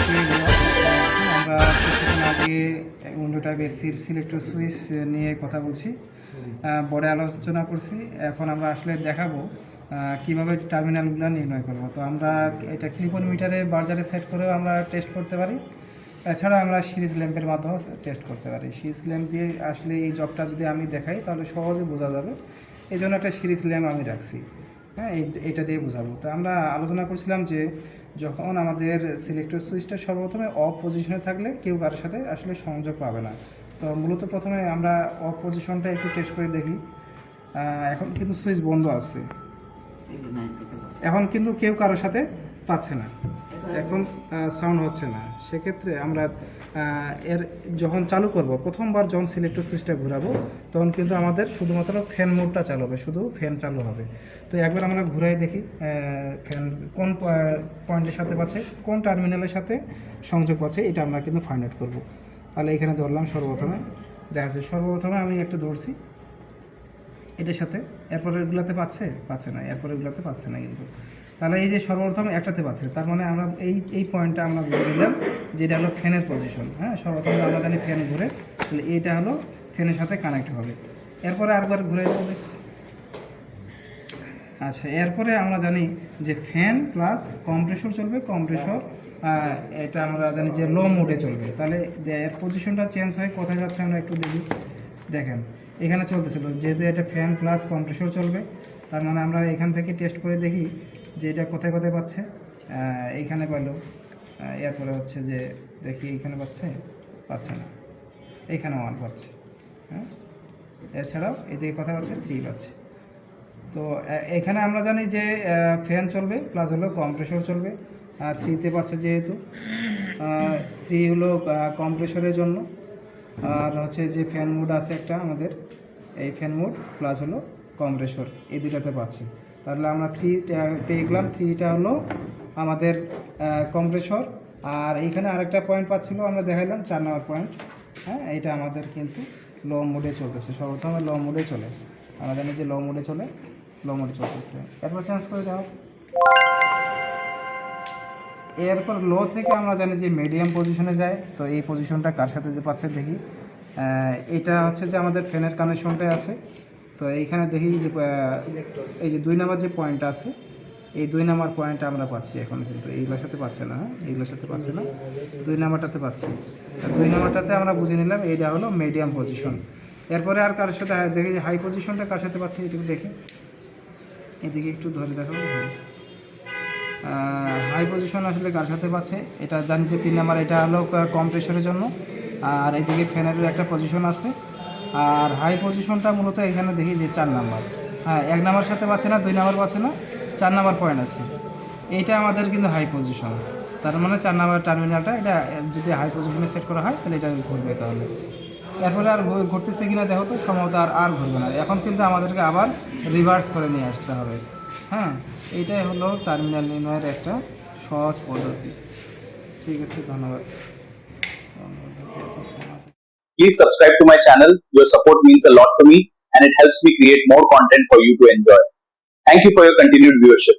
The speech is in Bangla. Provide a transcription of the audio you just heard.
আমরা কিছুক্ষণ আগে উইন্ডোটাইপ এসির সিলেক্টর সুইচ নিয়ে কথা বলছি, বোর্ডে আলোচনা করছি। এখন আমরা আসলে দেখাবো কিভাবে টার্মিনালগুলো নির্ণয় করব। তো আমরা এটা ক্লিপন মিটারে বার্জারে সেট করেও আমরা টেস্ট করতে পারি। এছাড়া আমরা সিরিজ ল্যাম্পের মাধ্যমেও টেস্ট করতে পারি। সিরিজ ল্যাম্প দিয়ে আসলে এই জবটা যদি আমি দেখাই তাহলে সহজে বোঝা যাবে, এই জন্য একটা সিরিজ ল্যাম্প আমি রাখছি। হ্যাঁ, এটা দিয়ে বোঝাবো। তো আমরা আলোচনা করছিলাম যে যখন আমাদের সিলেক্টর সুইচটা সর্বপ্রথমে অফ পজিশনে থাকলে কেউ কারোর সাথে আসলে সংযোগ পাবে না। তো মূলত প্রথমে আমরা অফ পজিশনটা একটু টেস্ট করে দেখি। এখন কিন্তু সুইচ বন্ধ আছে, এখন কিন্তু কেউ কারোর সাথে পাচ্ছে না, এখন সাউন্ড হচ্ছে না। সেক্ষেত্রে আমরা এর যখন চালু করব, প্রথমবার যখন সিলেক্টর সুইচটা ঘোরাবো তখন কিন্তু আমাদের শুধুমাত্র ফ্যান মোডটা চালু হবে, শুধু ফ্যান চালু হবে। তো একবার আমরা ঘুরাই দেখি ফ্যান কোন পয়েন্টের সাথে পাচ্ছে, কোন টার্মিনালের সাথে সংযোগ পাচ্ছে, এটা আমরা কিন্তু ফাইন্ড আউট করবো। তাহলে এখানে ধরলাম সর্বপ্রথমে, দেখা যাচ্ছে সর্বপ্রথমে আমি একটা ধরছি এটার সাথে, এরপরে এগুলাতে পাচ্ছে না, এরপরে এগুলাতে পাচ্ছে না। কিন্তু তাহলে এই যে সর্বপ্রথম একটাতে পাচ্ছে, তার মানে আমরা এই পয়েন্টটা আমরা বলে দিলাম যে এটা হলো ফ্যানের পজিশন। হ্যাঁ, সর্বপ্রথম আমরা জানি ফ্যান ঘুরে, তাহলে এইটা হলো ফ্যানের সাথে কানেক্ট হবে। এরপরে আরেকবার ঘুরে যাবে। আচ্ছা, এরপরে আমরা জানি যে ফ্যান প্লাস কম্প্রেসর চলবে, কম্প্রেসর এটা আমরা জানি যে লো মোডে চলবে। তাহলে এর পজিশনটা চেঞ্জ হয়ে কোথায় যাচ্ছে আমরা একটু দেখি। দেখেন এখানে চলতেছিল, যেহেতু এটা ফ্যান প্লাস কম্প্রেসর চলবে, তার মানে আমরা এখান থেকে টেস্ট করে দেখি যে এটা কোথায় কোথায় পাচ্ছে। এইখানে পাইলো, এরপরে হচ্ছে যে দেখি এইখানে পাচ্ছে না, এইখানে 1 পাচ্ছে। হ্যাঁ, এছাড়াও এদিকে কোথায় পাচ্ছে 3 পাচ্ছে। তো এখানে আমরা জানি যে ফ্যান চলবে প্লাস হলো কম্প্রেসর চলবে, 3তে পাচ্ছে যেহেতু 3 হলো কম্প্রেসরের জন্য। আর হচ্ছে যে ফ্যান মোড আছে একটা আমাদের, এই ফ্যান মোড প্লাস হলো কম্প্রেসর, এই দুটাতে পাচ্ছি। তাহলে আমরা 3 পেয়ে গেলাম, 3টা হলো আমাদের কম্প্রেসর। আর এইখানে আরেকটা পয়েন্ট পাচ্ছিল, আমরা দেখাইলাম 4 নম্বর পয়েন্ট। হ্যাঁ, এটা আমাদের কিন্তু লো মোডে চলতেছে, সর্বপ্রথমে লো মোডে চলে, আমরা জানি যে লো মোডে চলতেছে। এরপর চেঞ্জ করে দাও। এরপর লো থেকে আমরা জানি যে মিডিয়াম পজিশনে যায়। তো এই পজিশনটা কার সাথে যে পাচ্ছে দেখি, এটা হচ্ছে যে আমাদের ফ্যানের কানেকশনটাই আছে। তো এইখানে দেখি যে এই যে 2 নম্বর যে পয়েন্টটা আছে, এই 2 নম্বর পয়েন্টটা আমরা পাচ্ছি এখন, কিন্তু এইগুলোর সাথে পাচ্ছে না। হ্যাঁ, এইগুলোর সাথে পাচ্ছে না, 2 নম্বরটাতে পাচ্ছি। 2 নম্বরটাতে আমরা বুঝে নিলাম এইটা হলো মিডিয়াম পজিশন। এরপরে আর কার সাথে দেখি যে হাই পজিশনটা কার সাথে পাচ্ছি, এটুকু দেখি, এদিকে একটু ধরে দেখো। হাই পজিশন আসলে কার সাথে পাচ্ছে, এটা জানি যে 3 নাম্বার, এটা হলো কম্প্রেসরের জন্য। আর এইদিকে ফ্যানের একটা পজিশন আছে। আর হাই পজিশনটা মূলত এখানে দেখি যে 4 নাম্বার। হ্যাঁ, 1 নাম্বার সাথে পাচ্ছে না, 2 নাম্বার পাচ্ছে না, 4 নাম্বার পয়েন্ট আছে। এইটা আমাদের কিন্তু হাই পজিশন, তার মানে 4 নাম্বার টার্মিনালটা এটা যদি হাই পজিশনে সেট করা হয় তাহলে এটা ঘুরবে। তাহলে এরপরে আর ঘুরতেছে কিনা দেখো তো, সম্ভবত আর ঘুরবে না। এখন কিন্তু আমাদেরকে আবার রিভার্স করে নিয়ে আসতে হবে। হ্যাঁ, এইটাই হলো টার্মিনাল নির্ণয়ের একটা সহজ পদ্ধতি। ঠিক আছে, ধন্যবাদ। Please subscribe to my channel. Your support means a lot to me and it helps me create more content for you to enjoy. Thank you for your continued viewership.